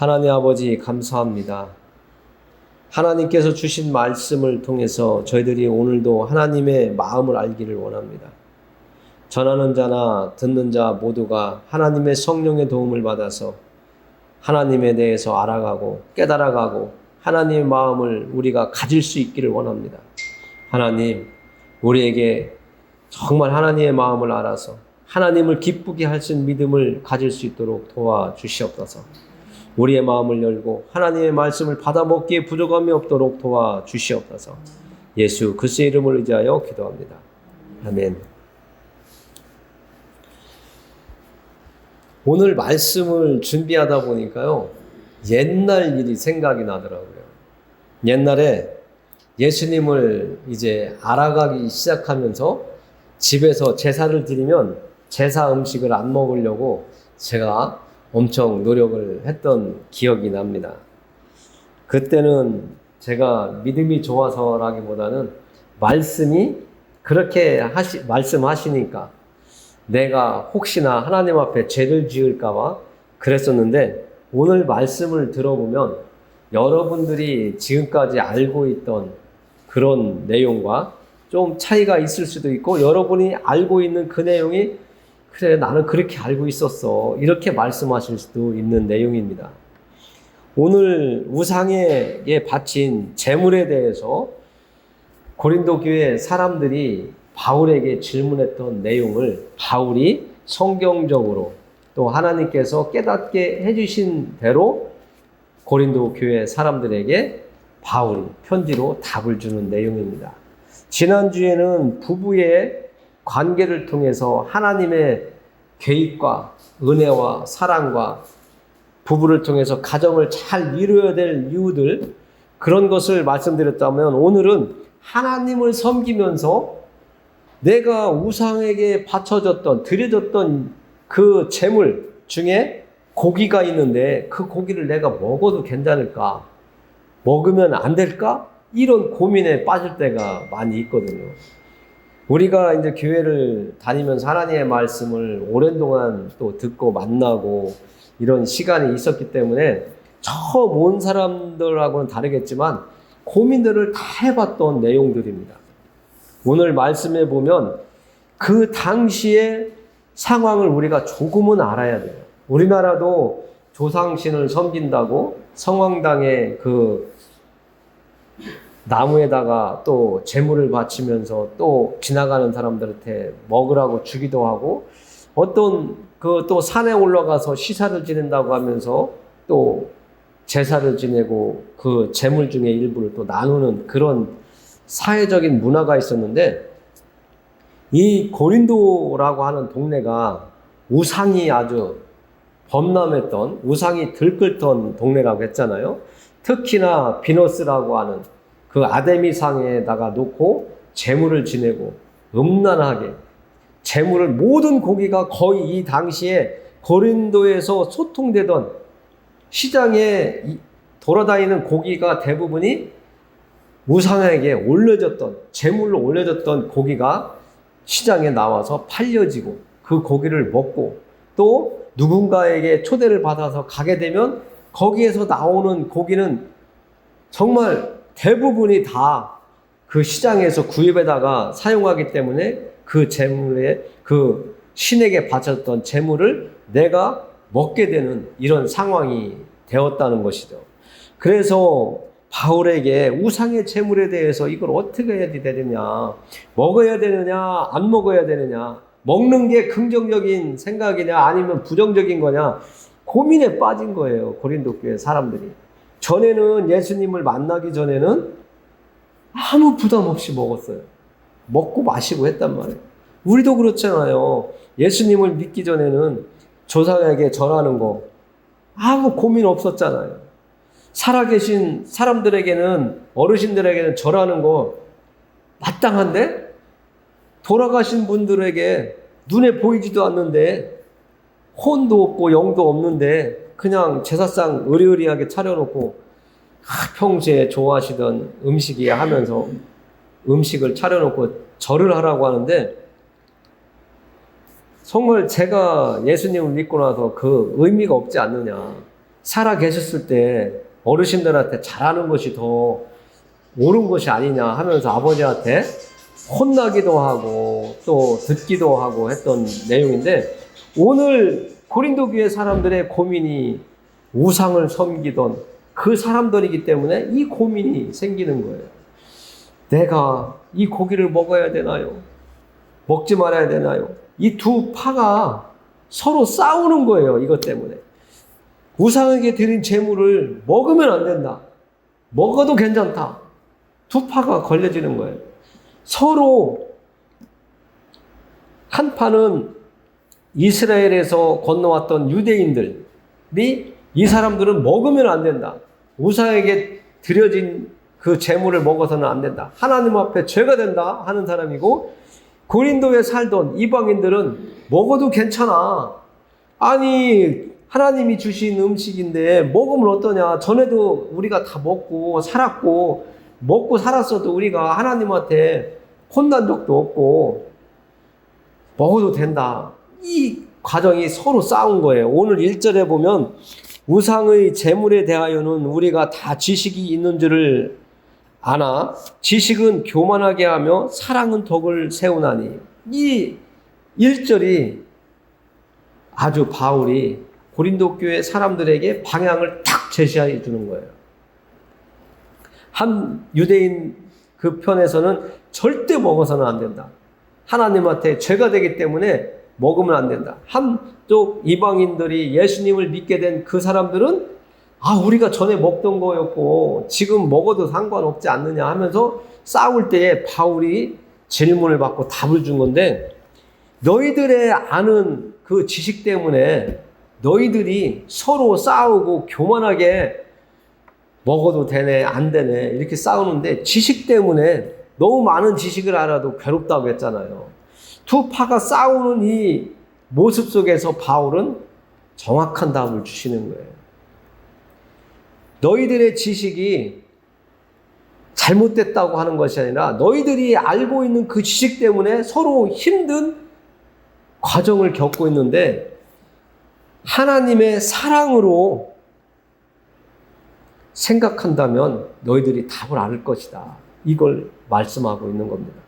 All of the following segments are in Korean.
하나님 아버지 감사합니다. 하나님께서 주신 말씀을 통해서 저희들이 오늘도 하나님의 마음을 알기를 원합니다. 전하는 자나 듣는 자 모두가 하나님의 성령의 도움을 받아서 하나님에 대해서 알아가고 깨달아가고 하나님의 마음을 우리가 가질 수 있기를 원합니다. 하나님, 우리에게 정말 하나님의 마음을 알아서 하나님을 기쁘게 하신 믿음을 가질 수 있도록 도와주시옵소서. 우리의 마음을 열고 하나님의 말씀을 받아먹기에 부족함이 없도록 도와주시옵소서. 예수 그리스도의 이름을 의지하여 기도합니다. 아멘. 오늘 말씀을 준비하다 보니까요, 옛날 일이 생각이 나더라고요. 옛날에 예수님을 이제 알아가기 시작하면서 집에서 제사를 드리면 제사 음식을 안 먹으려고 제가 엄청 노력을 했던 기억이 납니다. 그때는 제가 믿음이 좋아서라기보다는 말씀이 그렇게 말씀하시니까 내가 혹시나 하나님 앞에 죄를 지을까봐 그랬었는데, 오늘 말씀을 들어보면 여러분들이 지금까지 알고 있던 그런 내용과 좀 차이가 있을 수도 있고, 여러분이 알고 있는 그 내용이 그래 나는 그렇게 알고 있었어 이렇게 말씀하실 수도 있는 내용입니다. 오늘 우상에게 바친 제물에 대해서 고린도 교회 사람들이 바울에게 질문했던 내용을 바울이 성경적으로 또 하나님께서 깨닫게 해주신 대로 고린도 교회 사람들에게 바울이 편지로 답을 주는 내용입니다. 지난주에는 부부의 관계를 통해서 하나님의 계획과 은혜와 사랑과 부부를 통해서 가정을 잘 이루어야 될 이유들, 그런 것을 말씀드렸다면, 오늘은 하나님을 섬기면서 내가 우상에게 바쳐졌던 드려졌던 그 제물 중에 고기가 있는데 그 고기를 내가 먹어도 괜찮을까? 먹으면 안 될까? 이런 고민에 빠질 때가 많이 있거든요. 우리가 이제 교회를 다니면서 하나님의 말씀을 오랜 동안 또 듣고 만나고 이런 시간이 있었기 때문에 처음 온 사람들하고는 다르겠지만 고민들을 다 해봤던 내용들입니다. 오늘 말씀에 보면 그 당시의 상황을 우리가 조금은 알아야 돼요. 우리나라도 조상신을 섬긴다고 성황당에 그 나무에다가 또 제물을 바치면서 또 지나가는 사람들한테 먹으라고 주기도 하고, 어떤 그 또 산에 올라가서 시사를 지낸다고 하면서 또 제사를 지내고 그 제물 중에 일부를 또 나누는 그런 사회적인 문화가 있었는데, 이 고린도라고 하는 동네가 우상이 아주 범람했던, 우상이 들끓던 동네라고 했잖아요. 특히나 비너스라고 하는 그 아데미상에다가 놓고 제물을 지내고 음란하게 제물을, 모든 고기가 거의 이 당시에 고린도에서 소통되던 시장에 돌아다니는 고기가 대부분이 우상에게 올려졌던, 제물로 올려졌던 고기가 시장에 나와서 팔려지고 그 고기를 먹고, 또 누군가에게 초대를 받아서 가게 되면 거기에서 나오는 고기는 정말 대부분이 다 그 시장에서 구입에다가 사용하기 때문에 그 제물에, 그 신에게 바쳤던 제물을 내가 먹게 되는 이런 상황이 되었다는 것이죠. 그래서 바울에게 우상의 제물에 대해서 이걸 어떻게 해야 되느냐, 먹어야 되느냐 안 먹어야 되느냐, 먹는 게 긍정적인 생각이냐 아니면 부정적인 거냐, 고민에 빠진 거예요. 고린도 교회 사람들이. 전에는 예수님을 만나기 전에는 아무 부담 없이 먹었어요. 먹고 마시고 했단 말이에요. 우리도 그렇잖아요. 예수님을 믿기 전에는 조상에게 절하는 거 아무 고민 없었잖아요. 살아계신 사람들에게는, 어르신들에게는 절하는 거 마땅한데, 돌아가신 분들에게 눈에 보이지도 않는데, 혼도 없고 영도 없는데 그냥 제사상 의리의리하게 차려놓고 평소에 좋아하시던 음식이 하면서 음식을 차려놓고 절을 하라고 하는데, 정말 제가 예수님을 믿고 나서 그 의미가 없지 않느냐. 살아 계셨을 때 어르신들한테 잘하는 것이 더 옳은 것이 아니냐 하면서 아버지한테 혼나기도 하고 또 듣기도 하고 했던 내용인데, 오늘 고린도 교회 사람들의 고민이 우상을 섬기던 그 사람들이기 때문에 이 고민이 생기는 거예요. 내가 이 고기를 먹어야 되나요? 먹지 말아야 되나요? 이 두 파가 서로 싸우는 거예요. 이것 때문에. 우상에게 드린 제물을 먹으면 안 된다. 먹어도 괜찮다. 두 파가 걸려지는 거예요. 서로 한 파는 이스라엘에서 건너왔던 유대인들이, 이 사람들은 먹으면 안 된다. 우상에게 드려진 그 제물을 먹어서는 안 된다. 하나님 앞에 죄가 된다 하는 사람이고, 고린도에 살던 이방인들은 먹어도 괜찮아. 아니 하나님이 주신 음식인데 먹으면 어떠냐. 전에도 우리가 다 먹고 살았고, 먹고 살았어도 우리가 하나님한테 혼난 적도 없고 먹어도 된다. 이 과정이 서로 싸운 거예요. 오늘 1절에 보면 우상의 제물에 대하여는 우리가 다 지식이 있는 줄을 아나 지식은 교만하게 하며 사랑은 덕을 세우나니. 이 1절이 아주 바울이 고린도 교회 사람들에게 방향을 탁 제시해 주는 거예요. 한 유대인 그 편에서는 절대 먹어서는 안 된다. 하나님한테 죄가 되기 때문에 먹으면 안 된다. 한쪽 이방인들이 예수님을 믿게 된 그 사람들은 우리가 전에 먹던 거였고 지금 먹어도 상관없지 않느냐 하면서 싸울 때에 바울이 질문을 받고 답을 준 건데, 너희들의 아는 그 지식 때문에 너희들이 서로 싸우고 교만하게 먹어도 되네 안 되네 이렇게 싸우는데, 지식 때문에 너무 많은 지식을 알아도 괴롭다고 했잖아요. 두 파가 싸우는 이 모습 속에서 바울은 정확한 답을 주시는 거예요. 너희들의 지식이 잘못됐다고 하는 것이 아니라 너희들이 알고 있는 그 지식 때문에 서로 힘든 과정을 겪고 있는데, 하나님의 사랑으로 생각한다면 너희들이 답을 알 것이다. 이걸 말씀하고 있는 겁니다.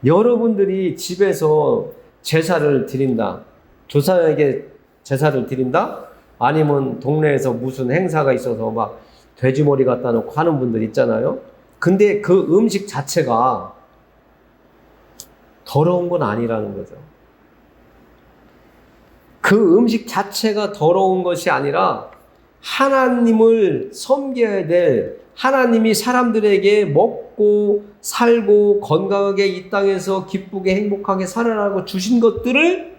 여러분들이 집에서 제사를 드린다, 조상에게 제사를 드린다, 아니면 동네에서 무슨 행사가 있어서 막 돼지머리 갖다 놓고 하는 분들 있잖아요. 근데 그 음식 자체가 더러운 건 아니라는 거죠. 그 음식 자체가 더러운 것이 아니라 하나님을 섬겨야 될, 하나님이 사람들에게 먹고 살고 건강하게 이 땅에서 기쁘게 행복하게 살아라고 주신 것들을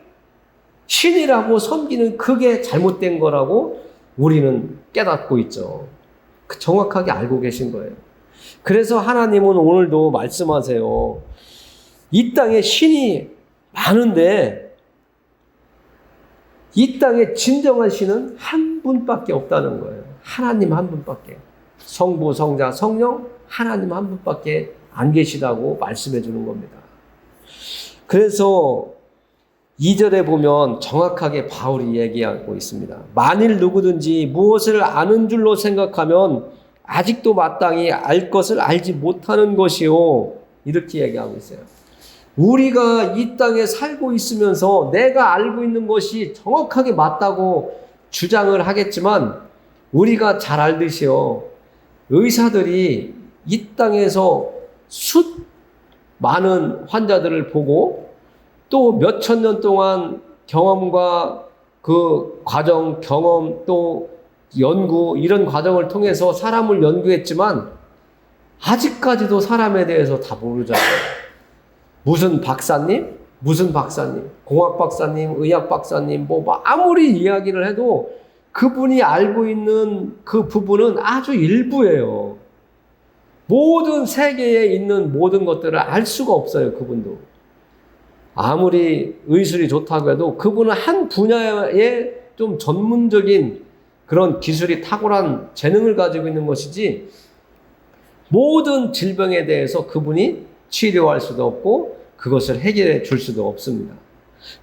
신이라고 섬기는, 그게 잘못된 거라고 우리는 깨닫고 있죠. 정확하게 알고 계신 거예요. 그래서 하나님은 오늘도 말씀하세요. 이 땅에 신이 많은데 이 땅에 진정한 신은 한 분밖에 없다는 거예요. 하나님 한 분밖에. 성부, 성자, 성령 하나님 한 분밖에 안 계시다고 말씀해 주는 겁니다. 그래서 2절에 보면 정확하게 바울이 얘기하고 있습니다. 만일 누구든지 무엇을 아는 줄로 생각하면 아직도 마땅히 알 것을 알지 못하는 것이요. 이렇게 얘기하고 있어요. 우리가 이 땅에 살고 있으면서 내가 알고 있는 것이 정확하게 맞다고 주장을 하겠지만, 우리가 잘 알듯이요, 의사들이 이 땅에서 많은 환자들을 보고 또 몇천 년 동안 경험과 그 과정, 경험 또 연구, 이런 과정을 통해서 사람을 연구했지만 아직까지도 사람에 대해서 다 모르잖아요. 무슨 박사님, 공학 박사님, 의학 박사님, 아무리 이야기를 해도 그분이 알고 있는 그 부분은 아주 일부예요. 모든 세계에 있는 모든 것들을 알 수가 없어요, 그분도. 아무리 의술이 좋다고 해도 그분은 한 분야에 좀 전문적인 그런 기술이 탁월한 재능을 가지고 있는 것이지, 모든 질병에 대해서 그분이 치료할 수도 없고 그것을 해결해 줄 수도 없습니다.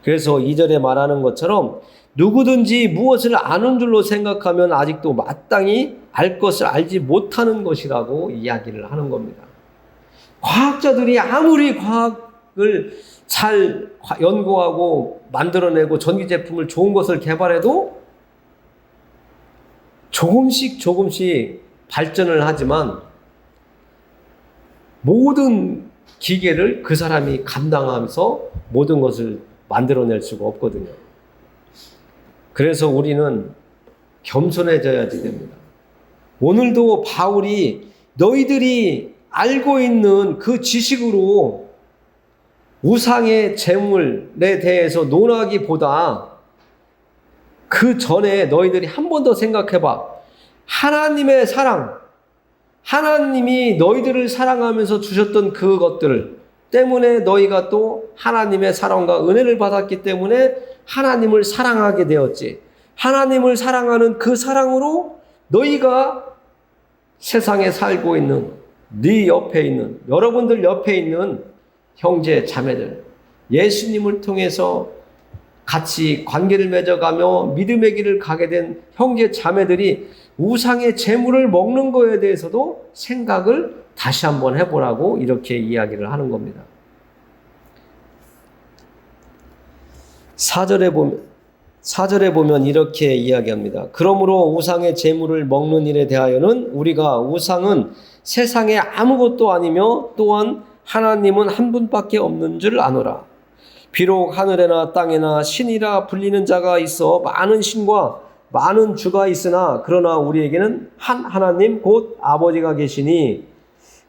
그래서 2절에 말하는 것처럼 누구든지 무엇을 아는 줄로 생각하면 아직도 마땅히 알 것을 알지 못하는 것이라고 이야기를 하는 겁니다. 과학자들이 아무리 과학을 잘 연구하고 만들어내고 전기 제품을 좋은 것을 개발해도 조금씩 발전을 하지만 모든 기계를 그 사람이 감당하면서 모든 것을 만들어낼 수가 없거든요. 그래서 우리는 겸손해져야지 됩니다. 오늘도 바울이 너희들이 알고 있는 그 지식으로 우상의 제물에 대해서 논하기보다 그 전에 너희들이 한 번 더 생각해봐. 하나님의 사랑, 하나님이 너희들을 사랑하면서 주셨던 그것들 때문에 너희가 또 하나님의 사랑과 은혜를 받았기 때문에 하나님을 사랑하게 되었지. 하나님을 사랑하는 그 사랑으로 너희가 세상에 살고 있는 네 옆에 있는 여러분들 옆에 있는 형제 자매들 예수님을 통해서 같이 관계를 맺어가며 믿음의 길을 가게 된 형제 자매들이 우상의 제물을 먹는 거에 대해서도 생각을 다시 한번 해보라고 이렇게 이야기를 하는 겁니다. 4절에 보면 이렇게 이야기합니다. 그러므로 우상의 제물을 먹는 일에 대하여는 우리가 우상은 세상에 아무것도 아니며 또한 하나님은 한 분밖에 없는 줄 아노라. 비록 하늘에나 땅에나 신이라 불리는 자가 있어 많은 신과 많은 주가 있으나 그러나 우리에게는 한 하나님 곧 아버지가 계시니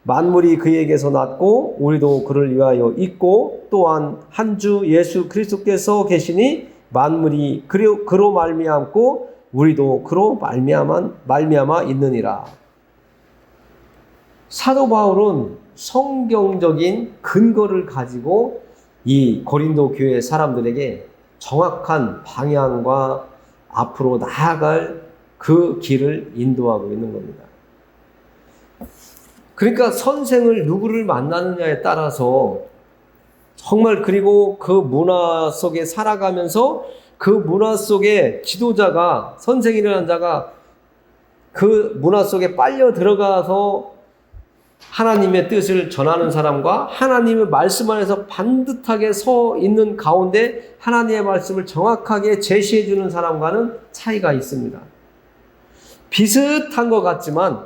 만물이 그에게서 났고 우리도 그를 위하여 있고 또한 한 주 예수 그리스도께서 계시니 만물이 그로 말미암고 우리도 그로 말미암아 있느니라. 사도 바울은 성경적인 근거를 가지고 이 고린도 교회 사람들에게 정확한 방향과 앞으로 나아갈 그 길을 인도하고 있는 겁니다. 그러니까 선생을 누구를 만나느냐에 따라서 정말 그리고 그 문화 속에 살아가면서 그 문화 속에 지도자가 선생이라는 자가 그 문화 속에 빨려 들어가서 하나님의 뜻을 전하는 사람과 하나님의 말씀 안에서 반듯하게 서 있는 가운데 하나님의 말씀을 정확하게 제시해 주는 사람과는 차이가 있습니다. 비슷한 것 같지만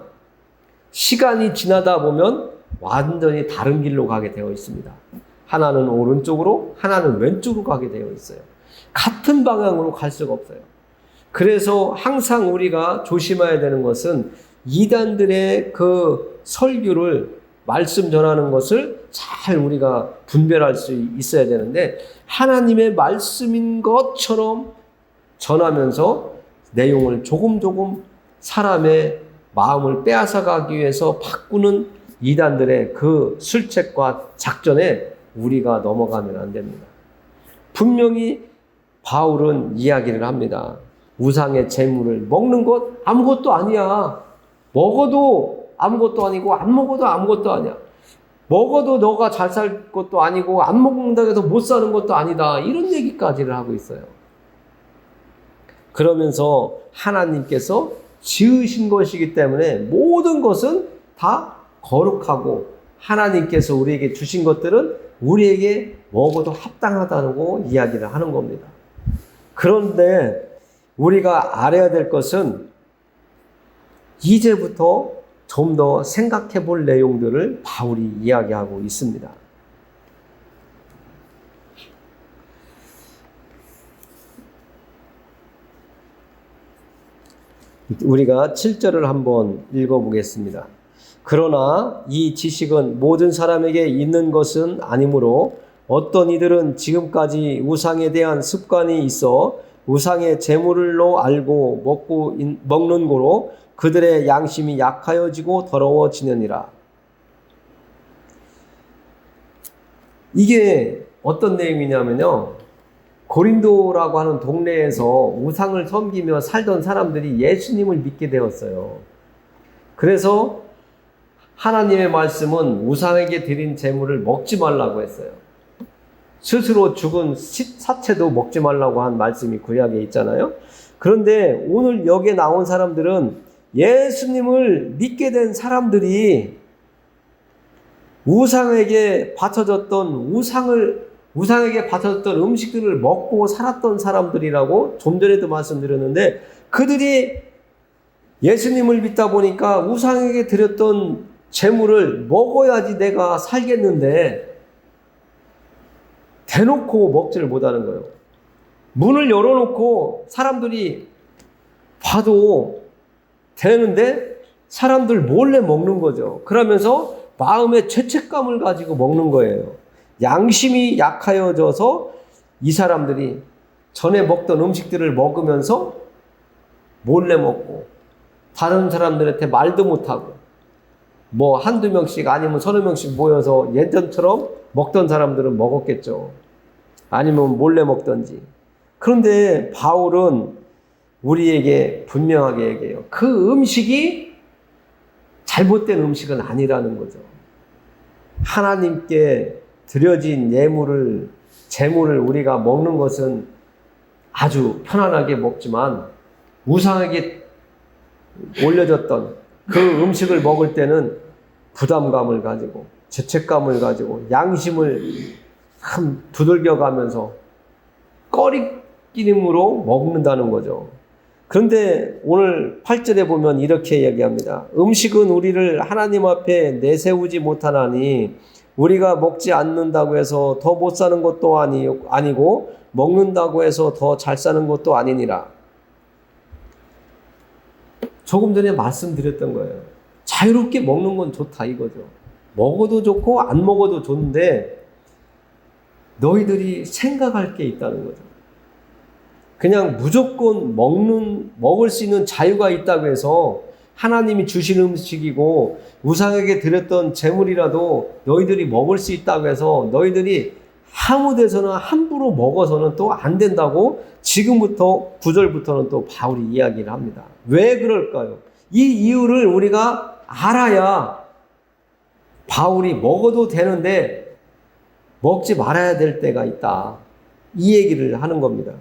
시간이 지나다 보면 완전히 다른 길로 가게 되어 있습니다. 하나는 오른쪽으로, 하나는 왼쪽으로 가게 되어 있어요. 같은 방향으로 갈 수가 없어요. 그래서 항상 우리가 조심해야 되는 것은 이단들의 그 설교를 말씀 전하는 것을 잘 우리가 분별할 수 있어야 되는데 하나님의 말씀인 것처럼 전하면서 내용을 조금 사람의 마음을 빼앗아가기 위해서 바꾸는 이단들의 그 술책과 작전에 우리가 넘어가면 안 됩니다. 분명히 바울은 이야기를 합니다. 우상의 제물을 먹는 것 아무것도 아니야. 먹어도 아무것도 아니고 안 먹어도 아무것도 아니야. 먹어도 너가 잘 살 것도 아니고 안 먹는다고 해서 못 사는 것도 아니다. 이런 얘기까지를 하고 있어요. 그러면서 하나님께서 지으신 것이기 때문에 모든 것은 다 거룩하고 하나님께서 우리에게 주신 것들은 우리에게 먹어도 합당하다고 이야기를 하는 겁니다. 그런데 우리가 알아야 될 것은 이제부터 좀 더 생각해 볼 내용들을 바울이 이야기하고 있습니다. 우리가 7절을 한번 읽어보겠습니다. 그러나 이 지식은 모든 사람에게 있는 것은 아니므로 어떤 이들은 지금까지 우상에 대한 습관이 있어 우상의 제물로 알고 먹는 고로 그들의 양심이 약하여지고 더러워지느니라. 이게 어떤 내용이냐면요. 고린도라고 하는 동네에서 우상을 섬기며 살던 사람들이 예수님을 믿게 되었어요. 그래서 하나님의 말씀은 우상에게 드린 제물을 먹지 말라고 했어요. 스스로 죽은 사체도 먹지 말라고 한 말씀이 구약에 있잖아요. 그런데 오늘 여기에 나온 사람들은 예수님을 믿게 된 사람들이 우상에게 바쳐졌던 우상에게 바쳐졌던 음식들을 먹고 살았던 사람들이라고 좀 전에도 말씀드렸는데, 그들이 예수님을 믿다 보니까 우상에게 드렸던 재물을 먹어야지 내가 살겠는데 대놓고 먹지를 못하는 거예요. 문을 열어놓고 사람들이 봐도 되는데 사람들 몰래 먹는 거죠. 그러면서 마음의 죄책감을 가지고 먹는 거예요. 양심이 약하여져서 이 사람들이 전에 먹던 음식들을 먹으면서 몰래 먹고 다른 사람들한테 말도 못하고 뭐 한두 명씩 아니면 서너 명씩 모여서 예전처럼 먹던 사람들은 먹었겠죠. 아니면 몰래 먹던지. 그런데 바울은 우리에게 분명하게 얘기해요. 그 음식이 잘못된 음식은 아니라는 거죠. 하나님께 드려진 재물을 우리가 먹는 것은 아주 편안하게 먹지만 우상에게 올려졌던 그 음식을 먹을 때는 부담감을 가지고 죄책감을 가지고 양심을 참 두들겨가면서 꺼리낌으로 먹는다는 거죠. 그런데 오늘 8절에 보면 이렇게 이야기합니다. 음식은 우리를 하나님 앞에 내세우지 못하나니 우리가 먹지 않는다고 해서 더 못 사는 것도 아니고 먹는다고 해서 더 잘 사는 것도 아니니라. 조금 전에 말씀드렸던 거예요. 자유롭게 먹는 건 좋다 이거죠. 먹어도 좋고 안 먹어도 좋은데 너희들이 생각할 게 있다는 거죠. 그냥 무조건 먹을 수 있는 자유가 있다고 해서 하나님이 주신 음식이고 우상에게 드렸던 재물이라도 너희들이 먹을 수 있다고 해서 너희들이 아무 데서나 함부로 먹어서는 또 안 된다고 지금부터 9절부터는 또 바울이 이야기를 합니다. 왜 그럴까요? 이 이유를 우리가 알아야 바울이 먹어도 되는데 먹지 말아야 될 때가 있다. 이 얘기를 하는 겁니다.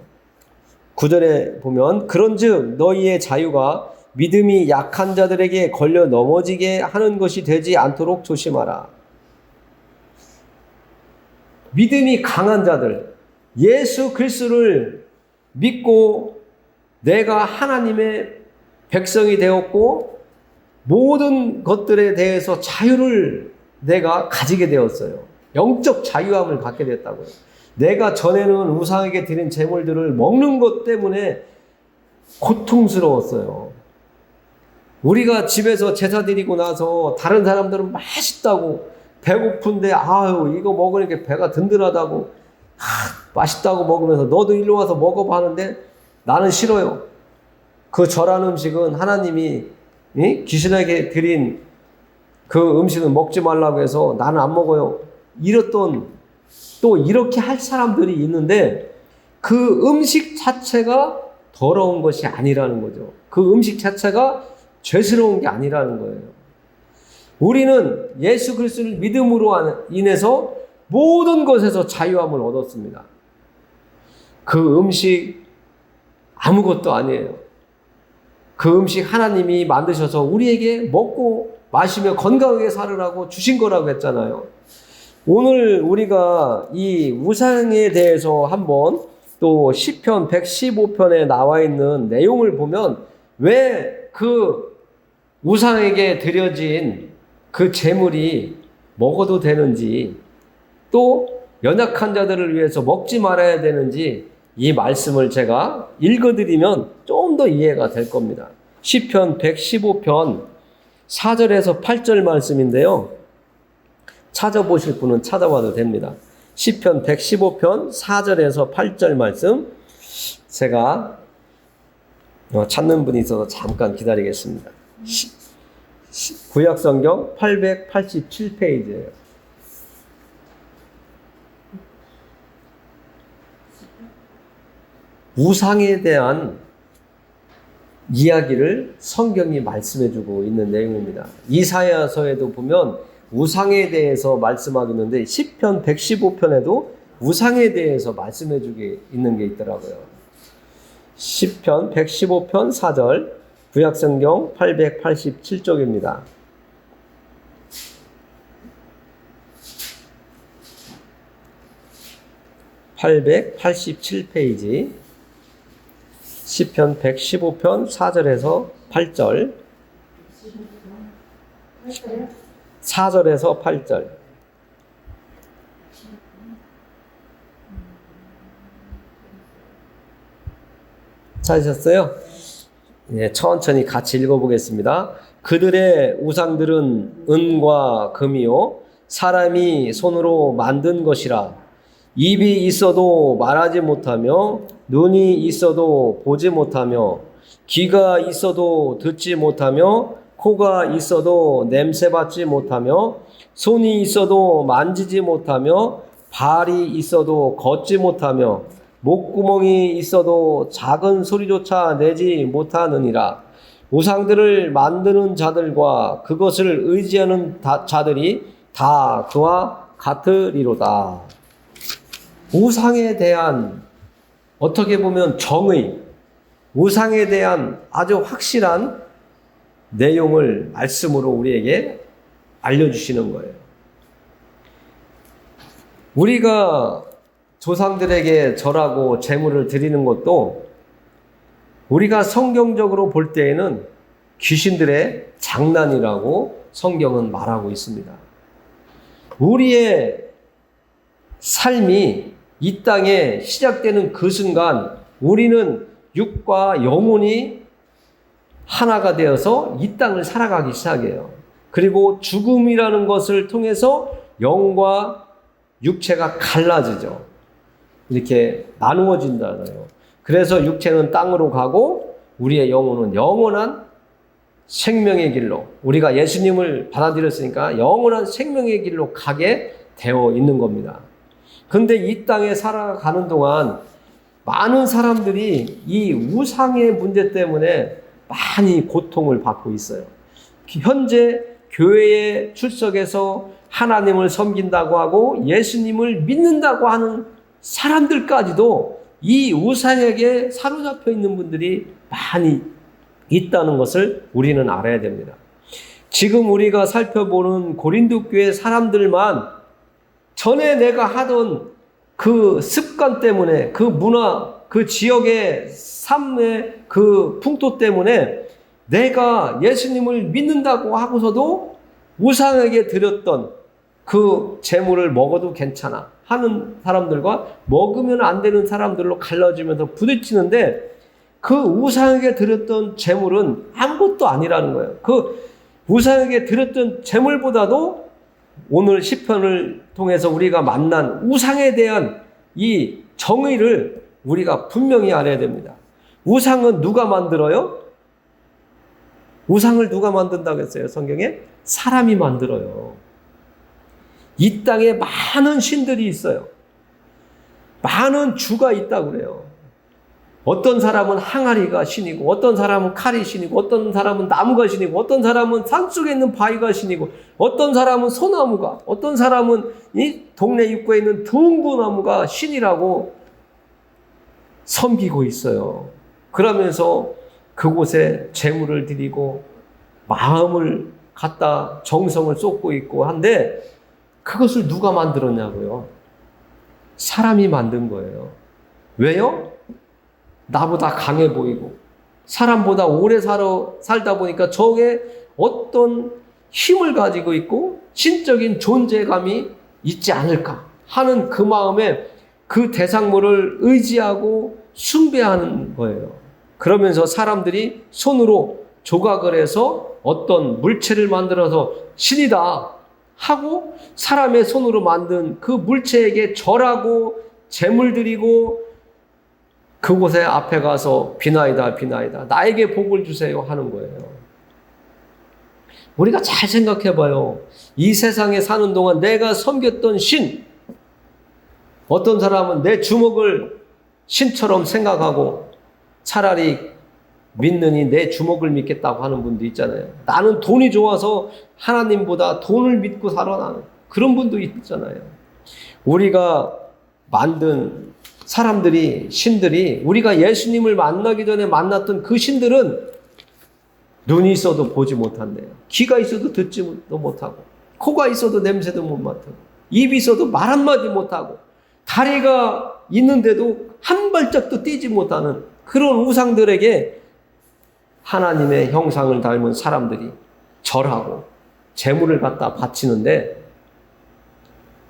9절에 보면 그런즉 너희의 자유가 믿음이 약한 자들에게 걸려 넘어지게 하는 것이 되지 않도록 조심하라. 믿음이 강한 자들, 예수 그리스도를 믿고 내가 하나님의 백성이 되었고 모든 것들에 대해서 자유를 내가 가지게 되었어요. 영적 자유함을 갖게 됐다고요. 내가 전에는 우상에게 드린 재물들을 먹는 것 때문에 고통스러웠어요. 우리가 집에서 제사 드리고 나서 다른 사람들은 맛있다고 배고픈데 아유 이거 먹으니까 배가 든든하다고 맛있다고 먹으면서 너도 일로 와서 먹어봐 하는데 나는 싫어요. 그 절한 음식은 하나님이 귀신에게 드린 그 음식은 먹지 말라고 해서 나는 안 먹어요. 이랬던 또 이렇게 할 사람들이 있는데 그 음식 자체가 더러운 것이 아니라는 거죠. 그 음식 자체가 죄스러운 게 아니라는 거예요. 우리는 예수 그리스도를 믿음으로 인해서 모든 것에서 자유함을 얻었습니다. 그 음식 아무것도 아니에요. 그 음식 하나님이 만드셔서 우리에게 먹고 마시며 건강하게 살으라고 주신 거라고 했잖아요. 오늘 우리가 이 우상에 대해서 한번 또 시편 115편에 나와 있는 내용을 보면 왜 그 우상에게 드려진 그 재물이 먹어도 되는지 또 연약한 자들을 위해서 먹지 말아야 되는지 이 말씀을 제가 읽어드리면 좀 더 이해가 될 겁니다. 시편 115편 4절에서 8절 말씀인데요. 찾아보실 분은 찾아봐도 됩니다. 시편 115편 4절에서 8절 말씀 제가 찾는 분이 있어서 잠깐 기다리겠습니다. 구약성경 887페이지예요. 우상에 대한 이야기를 성경이 말씀해주고 있는 내용입니다. 이사야서에도 보면 우상에 대해서 말씀하고 있는데 시편 115편에도 우상에 대해서 말씀해 주게 있는 게 있더라고요. 시편 115편 4절, 구약성경 887쪽입니다. (887페이지) 시편 115편 4절에서 8절, 4절에서 8절. 찾으셨어요? 네, 천천히 같이 읽어보겠습니다. 그들의 우상들은 은과 금이요 사람이 손으로 만든 것이라. 입이 있어도 말하지 못하며 눈이 있어도 보지 못하며 귀가 있어도 듣지 못하며 코가 있어도 냄새받지 못하며 손이 있어도 만지지 못하며 발이 있어도 걷지 못하며 목구멍이 있어도 작은 소리조차 내지 못하느니라. 우상들을 만드는 자들과 그것을 의지하는 자들이 다 그와 같으리로다. 우상에 대한 어떻게 보면 정의, 우상에 대한 아주 확실한 내용을 말씀으로 우리에게 알려주시는 거예요. 우리가 조상들에게 절하고 제물을 드리는 것도 우리가 성경적으로 볼 때에는 귀신들의 장난이라고 성경은 말하고 있습니다. 우리의 삶이 이 땅에 시작되는 그 순간 우리는 육과 영혼이 하나가 되어서 이 땅을 살아가기 시작해요. 그리고 죽음이라는 것을 통해서 영과 육체가 갈라지죠. 이렇게 나누어진다나요. 그래서 육체는 땅으로 가고 우리의 영혼은 영원한 생명의 길로, 우리가 예수님을 받아들였으니까 영원한 생명의 길로 가게 되어 있는 겁니다. 근데 이 땅에 살아가는 동안 많은 사람들이 이 우상의 문제 때문에 많이 고통을 받고 있어요. 현재 교회에 출석해서 하나님을 섬긴다고 하고 예수님을 믿는다고 하는 사람들까지도 이 우상에게 사로잡혀 있는 분들이 많이 있다는 것을 우리는 알아야 됩니다. 지금 우리가 살펴보는 고린도 교회 사람들만 전에 내가 하던 그 습관 때문에, 그 문화, 그 지역의 삶의 그 풍토 때문에 내가 예수님을 믿는다고 하고서도 우상에게 드렸던 그 재물을 먹어도 괜찮아 하는 사람들과 먹으면 안 되는 사람들로 갈라지면서 부딪히는데, 그 우상에게 드렸던 재물은 아무것도 아니라는 거예요. 그 우상에게 드렸던 재물보다도 오늘 시편을 통해서 우리가 만난 우상에 대한 이 정의를 우리가 분명히 알아야 됩니다. 우상은 누가 만들어요? 우상을 누가 만든다고 했어요? 성경에? 사람이 만들어요. 이 땅에 많은 신들이 있어요. 많은 주가 있다고 그래요. 어떤 사람은 항아리가 신이고, 어떤 사람은 칼이 신이고, 어떤 사람은 나무가 신이고, 어떤 사람은 산속에 있는 바위가 신이고, 어떤 사람은 소나무가, 어떤 사람은 이 동네 입구에 있는 둥구나무가 신이라고 섬기고 있어요. 그러면서 그곳에 재물을 드리고 마음을 갖다 정성을 쏟고 있고 한데, 그것을 누가 만들었냐고요? 사람이 만든 거예요. 왜요? 나보다 강해 보이고 사람보다 오래 살다 보니까 저게 어떤 힘을 가지고 있고 신적인 존재감이 있지 않을까 하는 그 마음에 그 대상물을 의지하고 숭배하는 거예요. 그러면서 사람들이 손으로 조각을 해서 어떤 물체를 만들어서 신이다 하고 사람의 손으로 만든 그 물체에게 절하고 재물 드리고 그곳에 앞에 가서 비나이다 비나이다 나에게 복을 주세요 하는 거예요. 우리가 잘 생각해 봐요. 이 세상에 사는 동안 내가 섬겼던 신, 어떤 사람은 내 주먹을 신처럼 생각하고 차라리 믿느니 내 주먹을 믿겠다고 하는 분도 있잖아요. 나는 돈이 좋아서 하나님보다 돈을 믿고 살아 나는 그런 분도 있잖아요. 우리가 만든 사람들이, 신들이, 우리가 예수님을 만나기 전에 만났던 그 신들은 눈이 있어도 보지 못한대요. 귀가 있어도 듣지도 못하고, 코가 있어도 냄새도 못 맡고, 입이 있어도 말 한마디 못하고, 다리가 있는데도 한 발짝도 뛰지 못하는 그런 우상들에게 하나님의 형상을 닮은 사람들이 절하고 제물을 갖다 바치는데,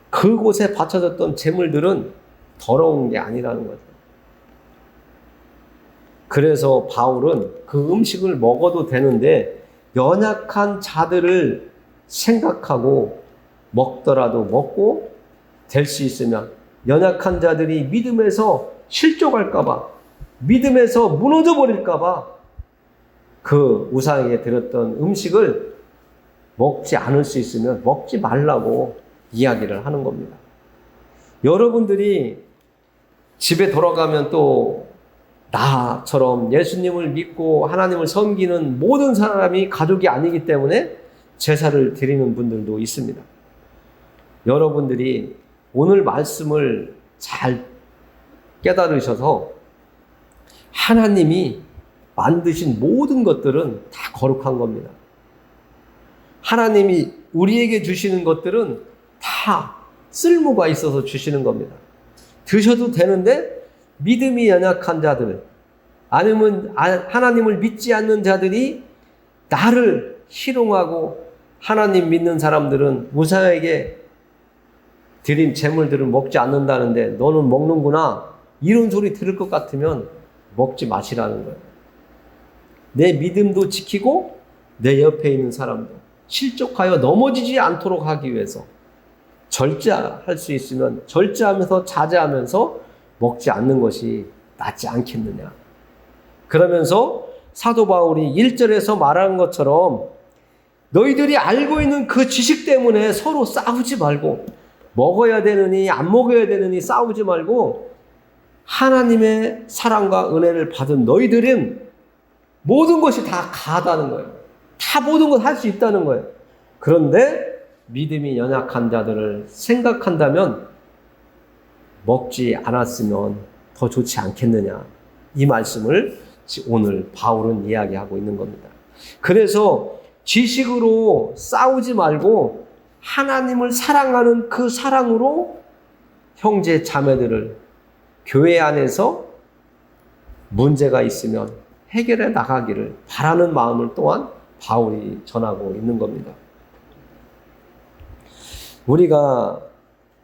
그곳에 바쳐졌던 제물들은 더러운 게 아니라는 거죠. 그래서 바울은 그 음식을 먹어도 되는데 연약한 자들을 생각하고 먹더라도 먹고 될 수 있으면, 연약한 자들이 믿음에서 실족할까봐, 믿음에서 무너져 버릴까봐 그 우상에게 드렸던 음식을 먹지 않을 수 있으면 먹지 말라고 이야기를 하는 겁니다. 여러분들이 집에 돌아가면 또 나처럼 예수님을 믿고 하나님을 섬기는 모든 사람이 가족이 아니기 때문에 제사를 드리는 분들도 있습니다. 여러분들이 오늘 말씀을 잘 깨달으셔서 하나님이 만드신 모든 것들은 다 거룩한 겁니다. 하나님이 우리에게 주시는 것들은 다 쓸모가 있어서 주시는 겁니다. 드셔도 되는데 믿음이 연약한 자들, 아니면 하나님을 믿지 않는 자들이 나를 희롱하고, 하나님 믿는 사람들은 우상에게 드린 제물들을 먹지 않는다는데 너는 먹는구나, 이런 소리 들을 것 같으면 먹지 마시라는 거예요. 내 믿음도 지키고 내 옆에 있는 사람도 실족하여 넘어지지 않도록 하기 위해서 절제할 수 있으면 절제하면서 자제하면서 먹지 않는 것이 낫지 않겠느냐. 그러면서 사도 바울이 1절에서 말하는 것처럼 너희들이 알고 있는 그 지식 때문에 서로 싸우지 말고, 먹어야 되느니 안 먹어야 되느니 싸우지 말고, 하나님의 사랑과 은혜를 받은 너희들은 모든 것이 다 가하다는 거예요. 다 모든 것 할 수 있다는 거예요. 그런데 믿음이 연약한 자들을 생각한다면 먹지 않았으면 더 좋지 않겠느냐. 이 말씀을 오늘 바울은 이야기하고 있는 겁니다. 그래서 지식으로 싸우지 말고 하나님을 사랑하는 그 사랑으로 형제 자매들을 교회 안에서 문제가 있으면 해결해 나가기를 바라는 마음을 또한 바울이 전하고 있는 겁니다. 우리가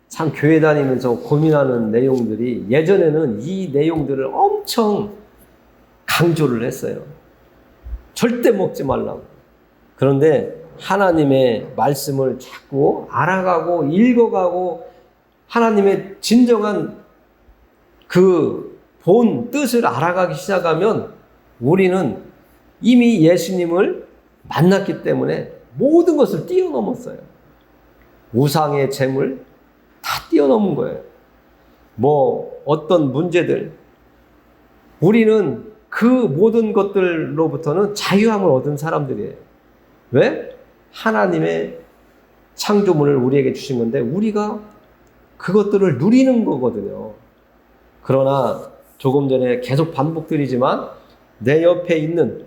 참 교회 다니면서 고민하는 내용들이, 예전에는 이 내용들을 엄청 강조를 했어요. 절대 먹지 말라고. 그런데 하나님의 말씀을 자꾸 알아가고 읽어가고 하나님의 진정한 그 본 뜻을 알아가기 시작하면 우리는 이미 예수님을 만났기 때문에 모든 것을 뛰어넘었어요. 우상의 재물 다 뛰어넘은 거예요. 뭐 어떤 문제들, 우리는 그 모든 것들로부터는 자유함을 얻은 사람들이에요. 왜? 하나님의 창조물을 우리에게 주신 건데 우리가 그것들을 누리는 거거든요. 그러나 조금 전에 계속 반복드리지만 내 옆에 있는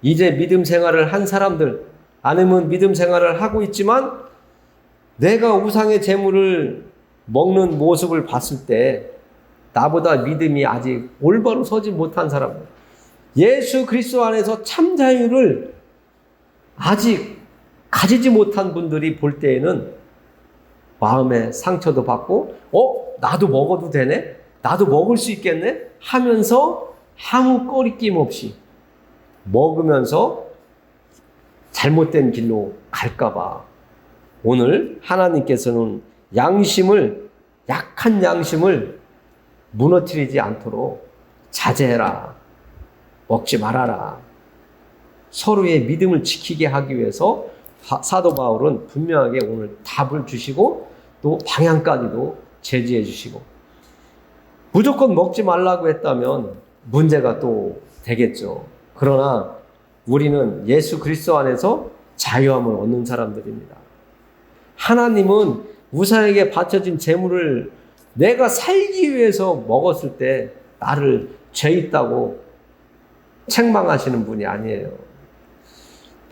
이제 믿음 생활을 한 사람들, 아니면 믿음 생활을 하고 있지만 내가 우상의 재물을 먹는 모습을 봤을 때 나보다 믿음이 아직 올바로 서지 못한 사람들, 예수 그리스도 안에서 참 자유를 아직 가지지 못한 분들이 볼 때에는 마음에 상처도 받고 나도 먹어도 되네? 나도 먹을 수 있겠네? 하면서 아무 꺼리낌 없이 먹으면서 잘못된 길로 갈까봐 오늘 하나님께서는 약한 양심을 무너뜨리지 않도록 자제해라, 먹지 말아라, 서로의 믿음을 지키게 하기 위해서 사도 바울은 분명하게 오늘 답을 주시고 또 방향까지도 제지해 주시고, 무조건 먹지 말라고 했다면 문제가 또 되겠죠. 그러나 우리는 예수 그리스도 안에서 자유함을 얻는 사람들입니다. 하나님은 우상에게 바쳐진 재물을 내가 살기 위해서 먹었을 때 나를 죄 있다고 책망하시는 분이 아니에요.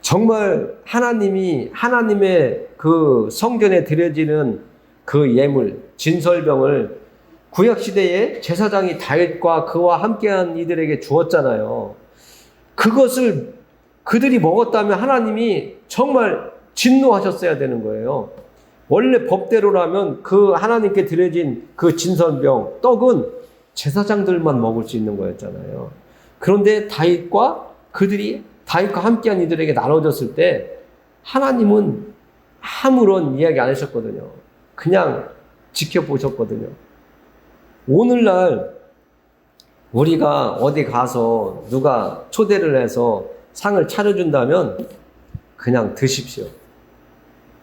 정말 하나님이 하나님의 그 성전에 드려지는 그 예물, 진설병을 구약시대에 제사장이 다윗과 그와 함께한 이들에게 주었잖아요. 그것을 그들이 먹었다면 하나님이 정말 진노하셨어야 되는 거예요. 원래 법대로라면 그 하나님께 드려진 그 진설병, 떡은 제사장들만 먹을 수 있는 거였잖아요. 그런데 다윗과 함께한 이들에게 나눠졌을 때 하나님은 아무런 이야기 안 하셨거든요. 그냥 지켜보셨거든요. 오늘날 우리가 어디 가서 누가 초대를 해서 상을 차려준다면 그냥 드십시오.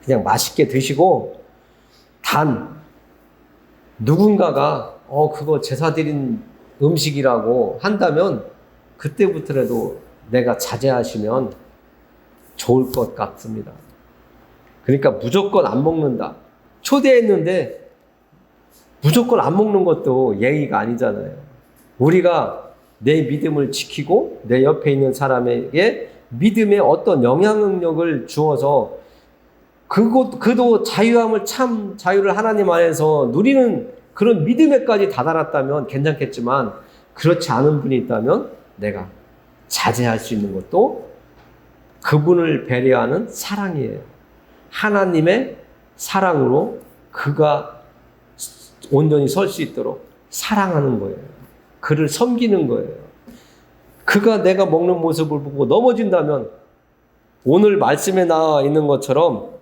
그냥 맛있게 드시고, 단 누군가가 그거 제사 드린 음식이라고 한다면 그때부터라도 내가 자제하시면 좋을 것 같습니다. 그러니까 무조건 안 먹는다. 초대했는데 무조건 안 먹는 것도 예의가 아니잖아요. 우리가 내 믿음을 지키고 내 옆에 있는 사람에게 믿음의 어떤 영향력을 주어서 그도 자유함을 참 자유를 하나님 안에서 누리는 그런 믿음에까지 다다랐다면 괜찮겠지만, 그렇지 않은 분이 있다면 내가 자제할 수 있는 것도 그분을 배려하는 사랑이에요. 하나님의 사랑으로 그가 온전히 설 수 있도록 사랑하는 거예요. 그를 섬기는 거예요. 그가 내가 먹는 모습을 보고 넘어진다면 오늘 말씀에 나와 있는 것처럼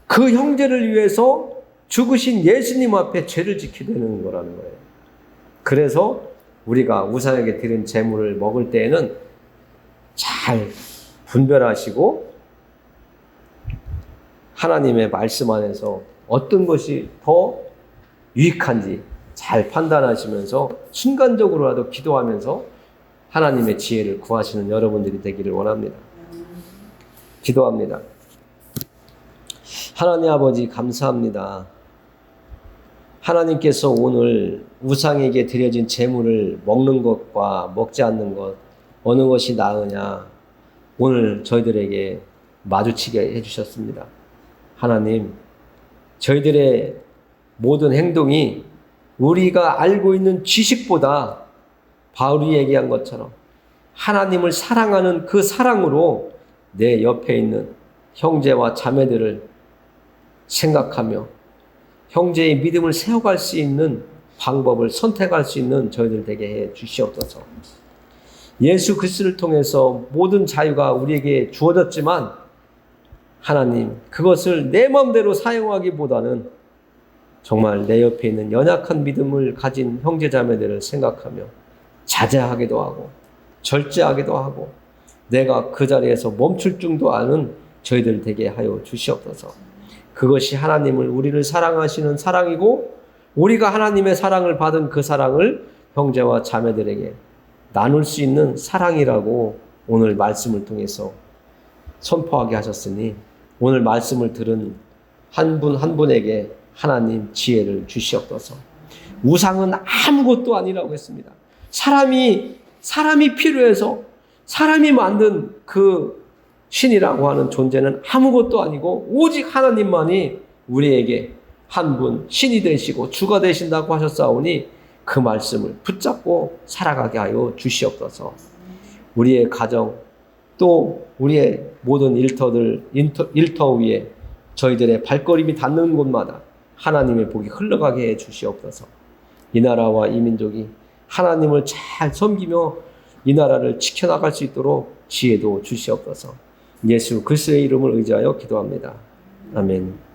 그 형제를 위해서 죽으신 예수님 앞에 죄를 지키게 되는 거라는 거예요. 그래서 우리가 우상에게 드린 제물을 먹을 때에는 잘 분별하시고 하나님의 말씀 안에서 어떤 것이 더 유익한지 잘 판단하시면서 순간적으로라도 기도하면서 하나님의 지혜를 구하시는 여러분들이 되기를 원합니다. 기도합니다. 하나님 아버지, 감사합니다. 하나님께서 오늘 우상에게 드려진 제물을 먹는 것과 먹지 않는 것, 어느 것이 나으냐 오늘 저희들에게 마주치게 해주셨습니다. 하나님, 저희들의 모든 행동이 우리가 알고 있는 지식보다 바울이 얘기한 것처럼 하나님을 사랑하는 그 사랑으로 내 옆에 있는 형제와 자매들을 생각하며 형제의 믿음을 세워갈 수 있는 방법을 선택할 수 있는 저희들 되게 해 주시옵소서. 예수 그리스도를 통해서 모든 자유가 우리에게 주어졌지만 하나님, 그것을 내 마음대로 사용하기보다는 정말 내 옆에 있는 연약한 믿음을 가진 형제자매들을 생각하며 자제하기도 하고 절제하기도 하고 내가 그 자리에서 멈출 줄도 아는 저희들 되게 하여 주시옵소서. 그것이 하나님을, 우리를 사랑하시는 사랑이고 우리가 하나님의 사랑을 받은 그 사랑을 형제와 자매들에게 나눌 수 있는 사랑이라고 오늘 말씀을 통해서 선포하게 하셨으니 오늘 말씀을 들은 한 분 한 분에게 하나님 지혜를 주시옵소서. 우상은 아무것도 아니라고 했습니다. 사람이 필요해서 사람이 만든 그 신이라고 하는 존재는 아무것도 아니고 오직 하나님만이 우리에게 한 분 신이 되시고 주가 되신다고 하셨사오니 그 말씀을 붙잡고 살아가게 하여 주시옵소서. 우리의 가정 또 우리의 모든 일터 위에 저희들의 발걸음이 닿는 곳마다 하나님의 복이 흘러가게 해 주시옵소서. 이 나라와 이 민족이 하나님을 잘 섬기며 이 나라를 지켜나갈 수 있도록 지혜도 주시옵소서. 예수 그리스도의 이름을 의지하여 기도합니다. 아멘.